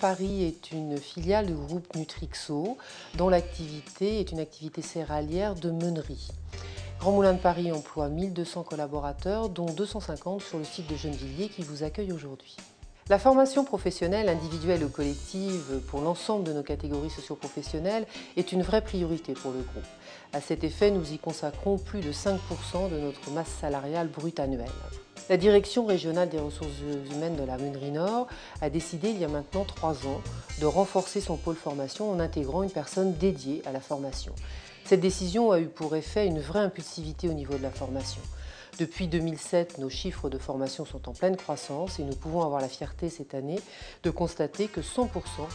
Paris est une filiale du groupe Nutrixo, dont l'activité est une activité céréalière de meunerie. Grand Moulin de Paris emploie 1200 collaborateurs, dont 250 sur le site de Gennevilliers qui vous accueille aujourd'hui. La formation professionnelle, individuelle ou collective pour l'ensemble de nos catégories socio-professionnelles est une vraie priorité pour le groupe. À cet effet, nous y consacrons plus de 5% de notre masse salariale brute annuelle. La direction régionale des ressources humaines de la Meunerie Nord a décidé il y a maintenant 3 ans de renforcer son pôle formation en intégrant une personne dédiée à la formation. Cette décision a eu pour effet une vraie impulsivité au niveau de la formation. Depuis 2007, nos chiffres de formation sont en pleine croissance et nous pouvons avoir la fierté cette année de constater que 100%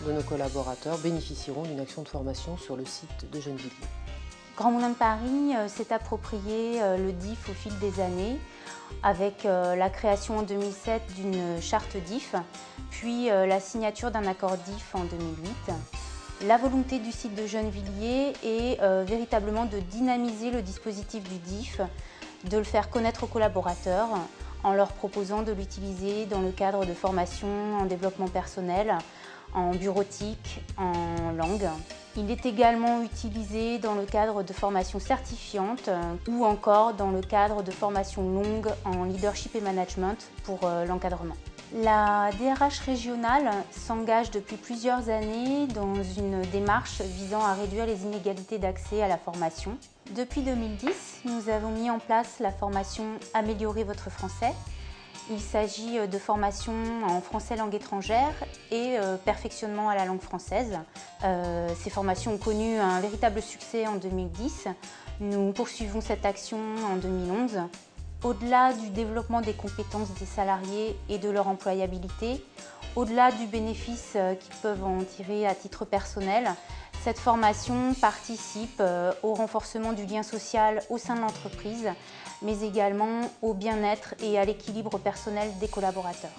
de nos collaborateurs bénéficieront d'une action de formation sur le site de Gennevilliers. Grand Moulin de Paris s'est approprié le DIF au fil des années avec la création en 2007 d'une charte DIF, puis la signature d'un accord DIF en 2008. La volonté du site de Gennevilliers est véritablement de dynamiser le dispositif du DIF, de le faire connaître aux collaborateurs en leur proposant de l'utiliser dans le cadre de formations en développement personnel, en bureautique, en langue. Il est également utilisé dans le cadre de formations certifiantes ou encore dans le cadre de formations longues en leadership et management pour l'encadrement. La DRH régionale s'engage depuis plusieurs années dans une démarche visant à réduire les inégalités d'accès à la formation. Depuis 2010, nous avons mis en place la formation « Améliorer votre français ». Il s'agit de formations en français langue étrangère et perfectionnement à la langue française. Ces formations ont connu un véritable succès en 2010. Nous poursuivons cette action en 2011. Au-delà du développement des compétences des salariés et de leur employabilité, au-delà du bénéfice qu'ils peuvent en tirer à titre personnel, cette formation participe au renforcement du lien social au sein de l'entreprise, mais également au bien-être et à l'équilibre personnel des collaborateurs.